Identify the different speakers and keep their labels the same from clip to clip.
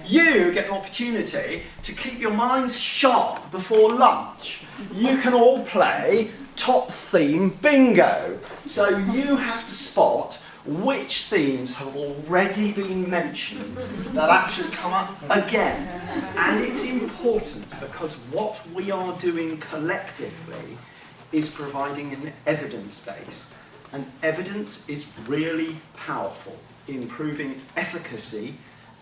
Speaker 1: You get an opportunity to keep your minds sharp before lunch. You can all play top theme bingo. So you have to spot which themes have already been mentioned that actually come up again. And it's important because what we are doing collectively is providing an evidence base. And evidence is really powerful in proving efficacy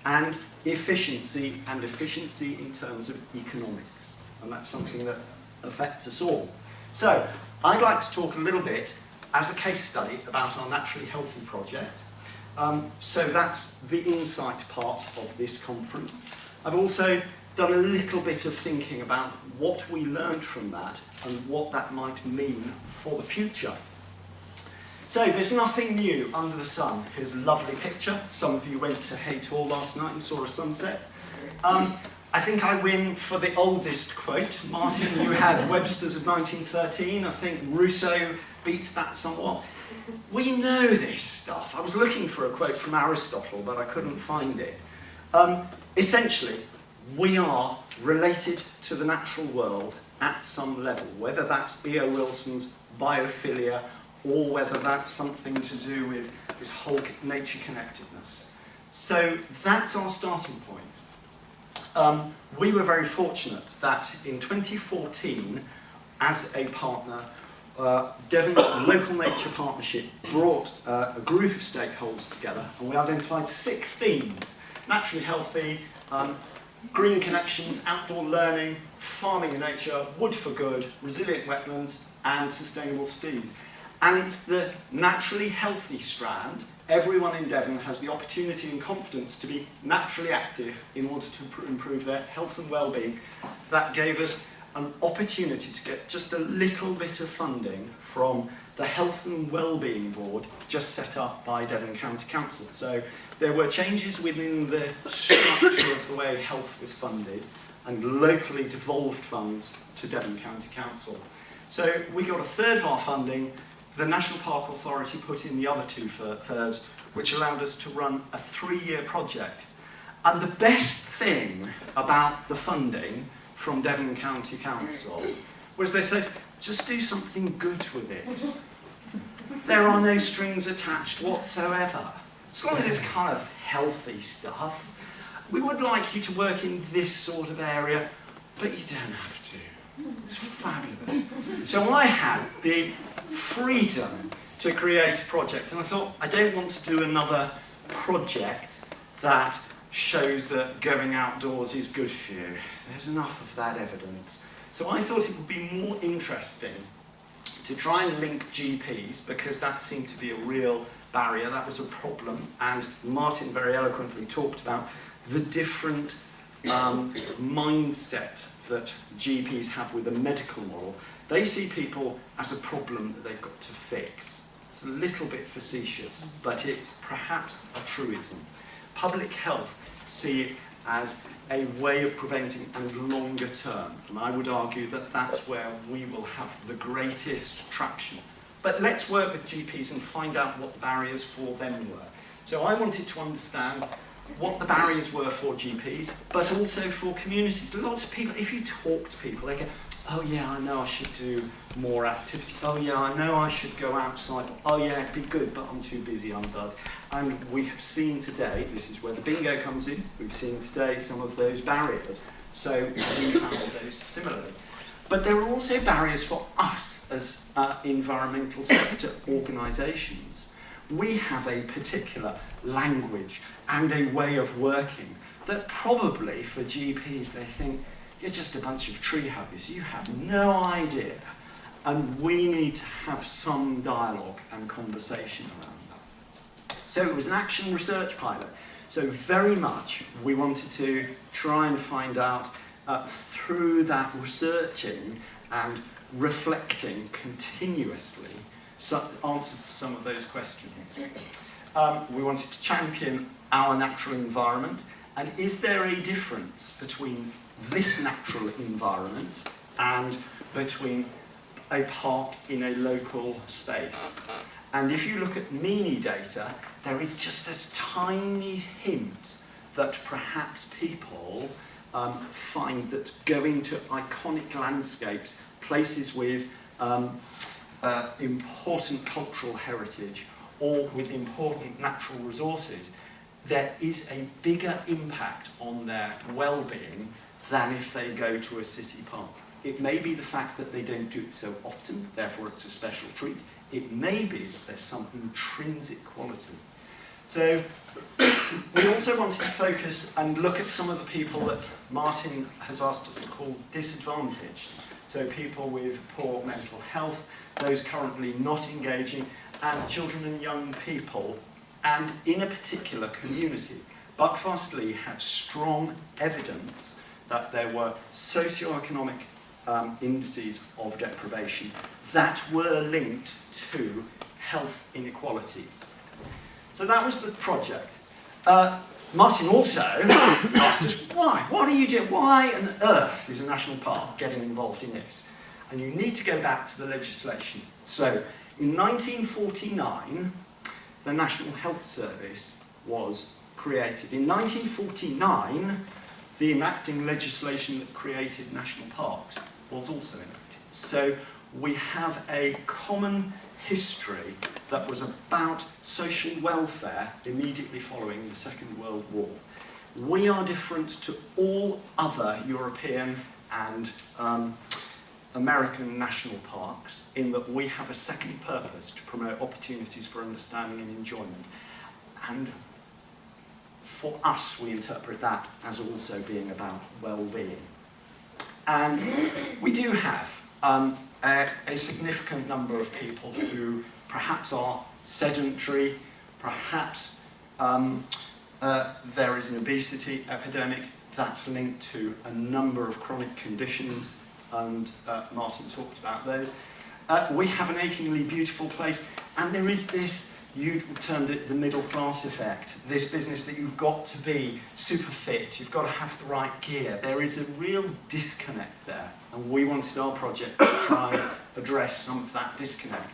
Speaker 1: and efficiency in terms of economics. And that's something that affects us all. So I'd like to talk a little bit as a case study about our Naturally Healthy project. So that's the insight part of this conference. I've also done a little bit of thinking about what we learned from that and what that might mean for the future. So there's nothing new under the sun. Here's a lovely picture. Some of you went to Hay Tor last night and saw a sunset. I think I win for the oldest quote. Martin, you had Webster's of 1913. I think Rousseau beats that somewhat. We know this stuff. I was looking for a quote from Aristotle, but I couldn't find it. Essentially, we are related to the natural world at some level, whether that's E.O. Wilson's biophilia or whether that's something to do with this whole nature connectedness. So that's our starting point. We were very fortunate that in 2014, as a partner, Devon Local Nature Partnership brought a group of stakeholders together, and we identified 6 themes: naturally healthy, green connections, outdoor learning, farming in nature, wood for good, resilient wetlands, and sustainable steeds. And it's the naturally healthy strand. Everyone in Devon has the opportunity and confidence to be naturally active in order to improve their health and well-being. That gave us an opportunity to get just a little bit of funding from the Health and Wellbeing Board just set up by Devon County Council. So there were changes within the structure of the way health was funded and locally devolved funds to Devon County Council. So we got a third of our funding. The National Park Authority put in the other 2/3, which allowed us to run a 3-year project. And the best thing about the funding from Devon County Council was they said, just do something good with it. There are no strings attached whatsoever. As long as it's kind of healthy stuff. We would like you to work in this sort of area, but you don't have to. It's fabulous. So I had the freedom to create a project, and I thought, I don't want to do another project that shows that going outdoors is good for you. There's enough of that evidence. So I thought it would be more interesting to try and link GPs, because that seemed to be a real barrier, that was a problem, and Martin very eloquently talked about the different mindset that GPs have with a medical model. They see people as a problem that they've got to fix. It's a little bit facetious, but it's perhaps a truism. Public health see it as a way of preventing and longer term, and I would argue that that's where we will have the greatest traction. But let's work with GPs and find out what the barriers for them were. So I wanted to understand what the barriers were for GPs, but also for communities. Lots of people, if you talk to people, they go, oh yeah, I know I should do more activity. Oh yeah, I know I should go outside. Oh yeah, it'd be good, but I'm too busy, I'm done. And we have seen today, this is where the bingo comes in, we've seen today some of those barriers. So we found those similarly. But there are also barriers for us as environmental sector organisations. We have a particular language and a way of working that probably for GPs they think, you're just a bunch of tree huggers, you have no idea. And we need to have some dialogue and conversation around that. So it was an action research pilot. So very much we wanted to try and find out through that researching and reflecting continuously answers to some of those questions. We wanted to champion our natural environment, and is there a difference between this natural environment and between a park in a local space? And if you look at Meany data, there is just a tiny hint that perhaps people find that going to iconic landscapes, places with important cultural heritage or with important natural resources, there is a bigger impact on their well-being than if they go to a city park. It may be the fact that they don't do it so often, therefore it's a special treat. It may be that there's some intrinsic quality. So we also wanted to focus and look at some of the people that Martin has asked us to call disadvantaged. So people with poor mental health, those currently not engaging, and children and young people, and in a particular community. Buckfast-Lea had strong evidence that there were socioeconomic indices of deprivation that were linked to health inequalities. So that was the project. Martin also asked us, why? What are you doing? Why on earth is a national park getting involved in this? And you need to go back to the legislation. So in 1949, the National Health Service was created. In 1949, the enacting legislation that created national parks was also enacted. So we have a common history that was about social welfare immediately following the Second World War. We are different to all other European and American national parks in that we have a second purpose to promote opportunities for understanding and enjoyment. And for us, we interpret that as also being about well-being. And we do have a significant number of people who perhaps are sedentary, perhaps there is an obesity epidemic that's linked to a number of chronic conditions, and Martin talked about those. We have an achingly beautiful place, and there is this, you termed it the middle class effect, this business that you've got to be super fit, you've got to have the right gear. There is a real disconnect there, and we wanted our project to try and address some of that disconnect.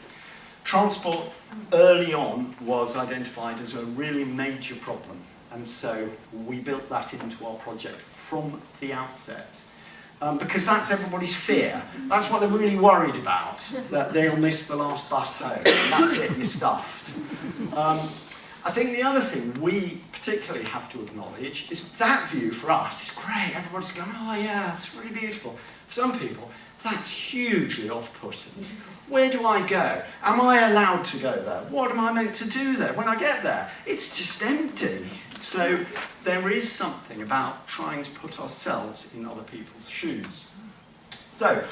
Speaker 1: Transport early on was identified as a really major problem, and so we built that into our project from the outset. Because that's everybody's fear. That's what they're really worried about, that they'll miss the last bus home. That's it, you're stuffed. I think the other thing we particularly have to acknowledge is that view for us is great. Everybody's going, oh yeah, it's really beautiful. For some people, that's hugely off-putting. Where do I go? Am I allowed to go there? What am I meant to do there? When I get there, it's just empty. So there is something about trying to put ourselves in other people's shoes. So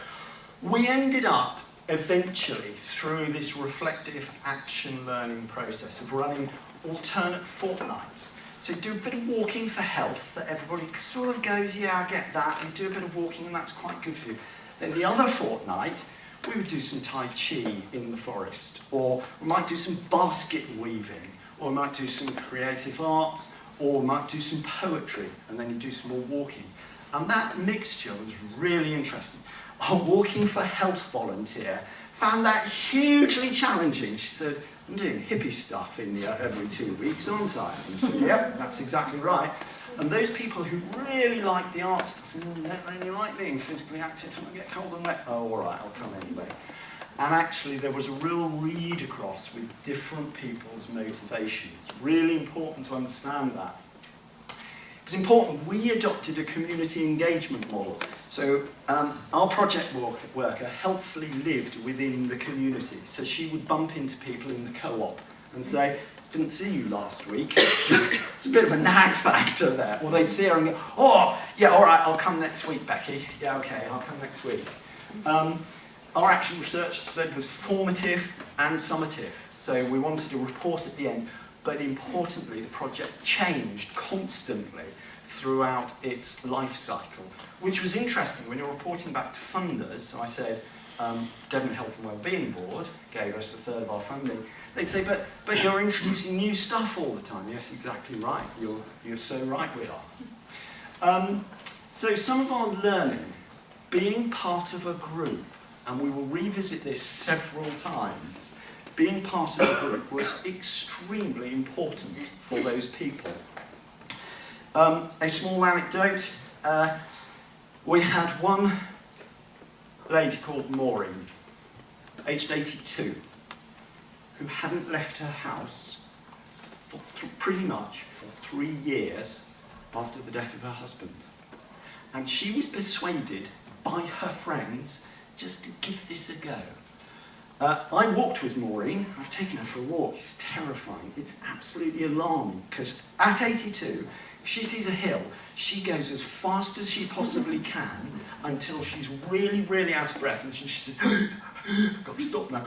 Speaker 1: we ended up eventually through this reflective action learning process of running alternate fortnights. So do a bit of walking for health that everybody sort of goes, yeah, I get that, and do a bit of walking and that's quite good for you. Then the other fortnight, we would do some Tai Chi in the forest, or we might do some basket weaving, or we might do some creative arts, or we might do some poetry, and then you do some more walking. And that mixture was really interesting. Our Walking for Health volunteer found that hugely challenging. She said, I'm doing hippie stuff in every 2 weeks, aren't I? And I said, yep, that's exactly right. And those people who really like the art stuff, don't really like being physically active, and I get cold and wet, oh, all right, I'll come anyway. And actually there was a real read across with different people's motivations. Really important to understand that. It was important, we adopted a community engagement model. So our project worker helpfully lived within the community. So she would bump into people in the co-op and say, didn't see you last week. It's a bit of a nag factor there. Or they'd see her and go, oh, yeah, all right, I'll come next week, Becky. Yeah, okay, I'll come next week. Our action research said was formative and summative. So we wanted a report at the end, but importantly, the project changed constantly throughout its life cycle, which was interesting when you're reporting back to funders. So I said, Devon Health and Wellbeing Board gave us a third of our funding. They'd say, but you're introducing new stuff all the time. Yes, exactly right. You're so right we are. So some of our learning, being part of a group, and we will revisit this several times, being part of a group was extremely important for those people. A small anecdote. We had one lady called Maureen, aged 82, who hadn't left her house for pretty much for 3 years after the death of her husband. And she was persuaded by her friends just to give this a go. I walked with Maureen. I've taken her for a walk. It's terrifying. It's absolutely alarming because at 82, if she sees a hill, she goes as fast as she possibly can until she's really, really out of breath, and she says, "I've got to stop now."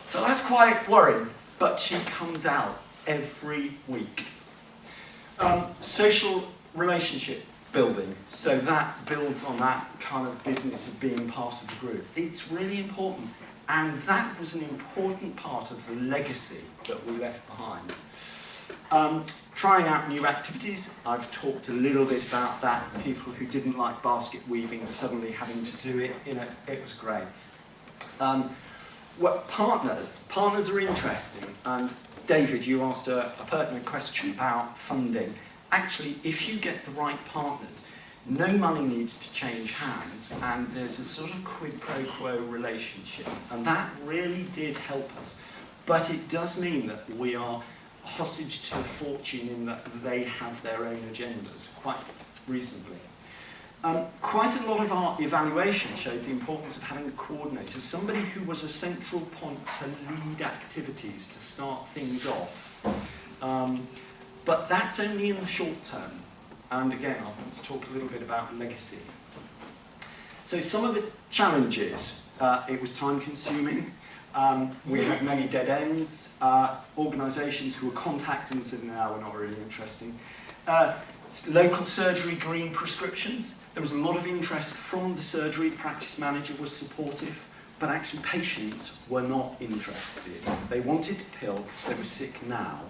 Speaker 1: So that's quite worrying, but she comes out every week. Social relationship building, so that builds on that kind of business of being part of the group. It's really important, and that was an important part of the legacy that we left behind. Trying out new activities, I've talked a little bit about that. People who didn't like basket weaving suddenly having to do it, it was great. Partners are interesting, and David, you asked a pertinent question about funding. Actually, if you get the right partners, no money needs to change hands, and there's a sort of quid pro quo relationship, and that really did help us. But it does mean that we are hostage to fortune in that they have their own agendas, quite reasonably. Quite a lot of our evaluation showed the importance of having a coordinator, somebody who was a central point to lead activities, to start things off. But that's only in the short term. And again, I want to talk a little bit about legacy. So some of the challenges, it was time consuming. We had many dead ends. Organisations who were contacting us said, no, we're not really interested. Local surgery green prescriptions. There was a lot of interest from the surgery. The practice manager was supportive, but actually patients were not interested. They wanted the pill because they were sick now.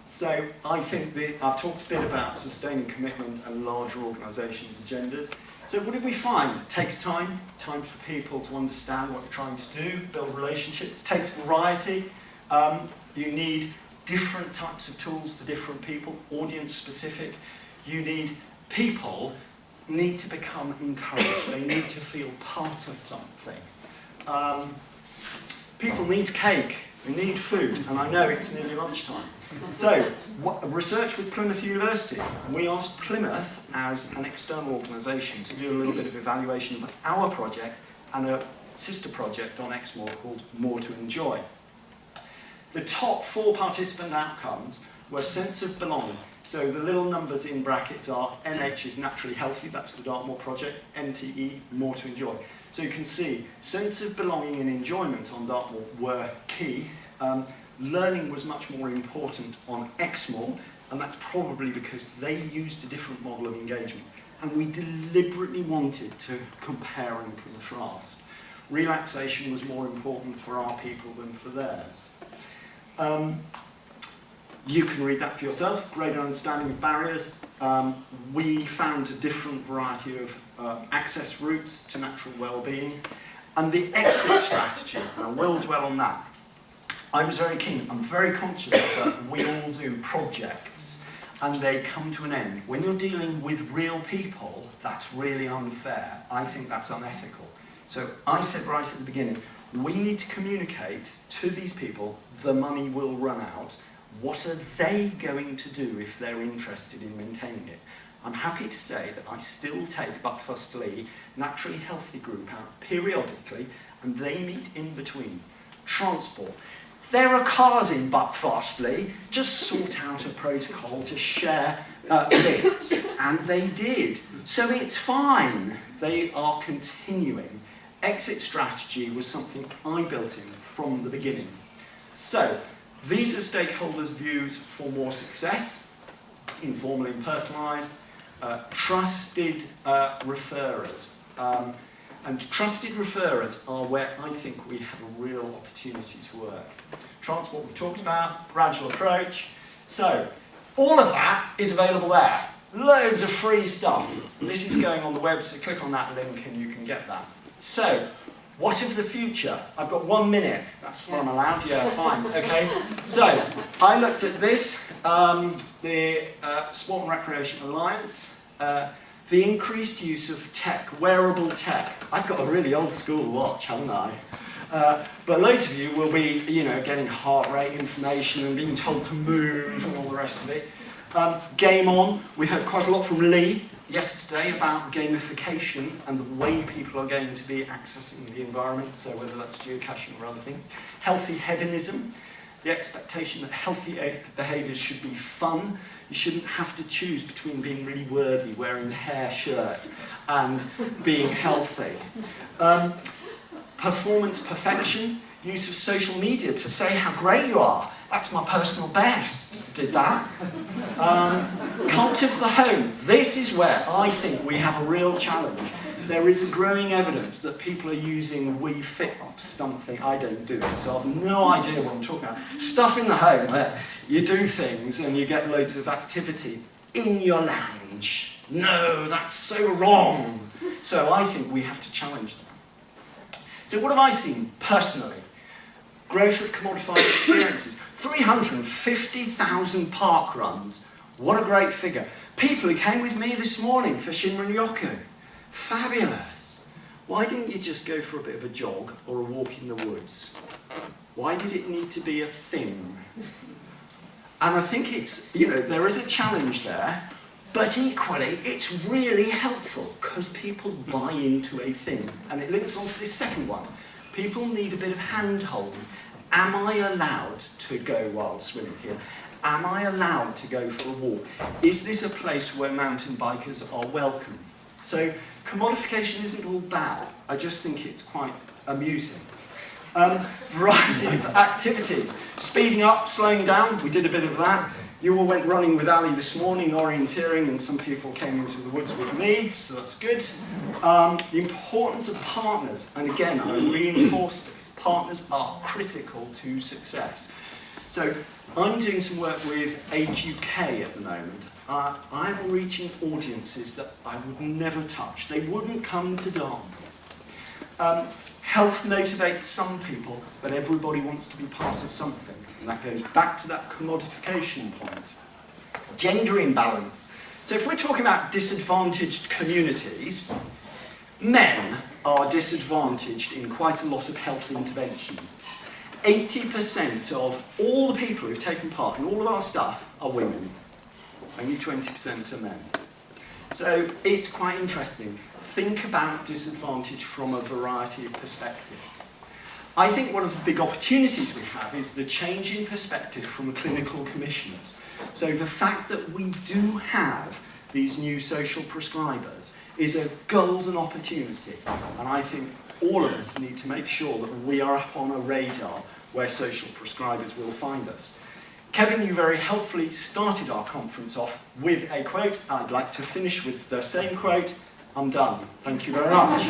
Speaker 1: So I think I've talked a bit about sustaining commitment and larger organisations' agendas. So what did we find? It takes time for people to understand what you're trying to do, build relationships. It takes variety. You need different types of tools for different people, audience specific. You need people need to become encouraged. They need to feel part of something. People need cake. They need food. And I know it's nearly lunchtime. So, research with Plymouth University. We asked Plymouth as an external organisation to do a little bit of evaluation of our project and a sister project on Exmoor called More to Enjoy. The top 4 participant outcomes were sense of belonging. So the little numbers in brackets are NH is naturally healthy, that's the Dartmoor project, NTE, More to Enjoy. So you can see sense of belonging and enjoyment on Dartmoor were key. Learning was much more important on Exmoor, and that's probably because they used a different model of engagement. And we deliberately wanted to compare and contrast. Relaxation was more important for our people than for theirs. You can read that for yourself, greater understanding of barriers. We found a different variety of access routes to natural well-being. And the exit strategy, and I will dwell on that. I was very keen. I'm very conscious that we all do projects and they come to an end. When you're dealing with real people, that's really unfair. I think that's unethical. So I said right at the beginning, we need to communicate to these people, the money will run out. What are they going to do if they're interested in maintaining it? I'm happy to say that I still take Buckfast-Lee Naturally Healthy Group out periodically, and they meet in between. Transport. There are cars in Buckfast-Lee, just sort out a protocol to share lifts, and they did. So it's fine. They are continuing. Exit strategy was something I built in from the beginning. So, these are stakeholders' views for more success, informal and personalised, trusted referrers. And trusted referrers are where I think we have a real opportunity to work. Transport we've talked about, gradual approach. So, all of that is available there. Loads of free stuff. This is going on the web, so click on that link and you can get that. So, What of the future? I've got 1 minute. That's what I'm allowed? Yeah, fine. Okay. So, I looked at this, the Sport and Recreation Alliance, the increased use of tech, wearable tech. I've got a really old school watch, haven't I? But loads of you will be, getting heart rate information and being told to move and all the rest of it. Game On. We heard quite a lot from Lee yesterday about gamification and the way people are going to be accessing the environment, so whether that's geocaching or other things. Healthy hedonism, the expectation that healthy behaviours should be fun. You shouldn't have to choose between being really worthy, wearing the hair shirt, and being healthy. Performance perfection, use of social media to say how great you are. That's my personal best. Did that. Cult of the home. This is where I think we have a real challenge. There is a growing evidence that people are using Wii Fit something. I don't do it, so I have no idea what I'm talking about. Stuff in the home where you do things and you get loads of activity in your lounge. No, that's so wrong. So I think we have to challenge that. So what have I seen personally? Growth of commodified experiences. 350,000 park runs. What a great figure. People who came with me this morning for Shinrin-yoku. Fabulous. Why didn't you just go for a bit of a jog or a walk in the woods? Why did it need to be a thing? And I think it's, there is a challenge there, but equally it's really helpful because people buy into a thing. And it links on to this second one. People need a bit of hand-holding. Am I allowed to go wild swimming here? Am I allowed to go for a walk? Is this a place where mountain bikers are welcome? So commodification isn't all bad. I just think it's quite amusing. Variety of activities. Speeding up, slowing down. We did a bit of that. You all went running with Ali this morning, orienteering, and some people came into the woods with me, so that's good. The importance of partners. And again, I reinforce this. Partners are critical to success. So I'm doing some work with Age UK at the moment. I'm reaching audiences that I would never touch. They wouldn't come to Derby. Health motivates some people, but everybody wants to be part of something. And that goes back to that commodification point. Gender imbalance. So if we're talking about disadvantaged communities, men are disadvantaged in quite a lot of health interventions. 80% of all the people who've taken part in all of our stuff are women. Only 20% are men. So it's quite interesting. Think about disadvantage from a variety of perspectives. I think one of the big opportunities we have is the change in perspective from clinical commissioners. So the fact that we do have these new social prescribers is a golden opportunity. And I think all of us need to make sure that we are up on a radar where social prescribers will find us. Kevin, you very helpfully started our conference off with a quote. I'd like to finish with the same quote. I'm done. Thank you very much.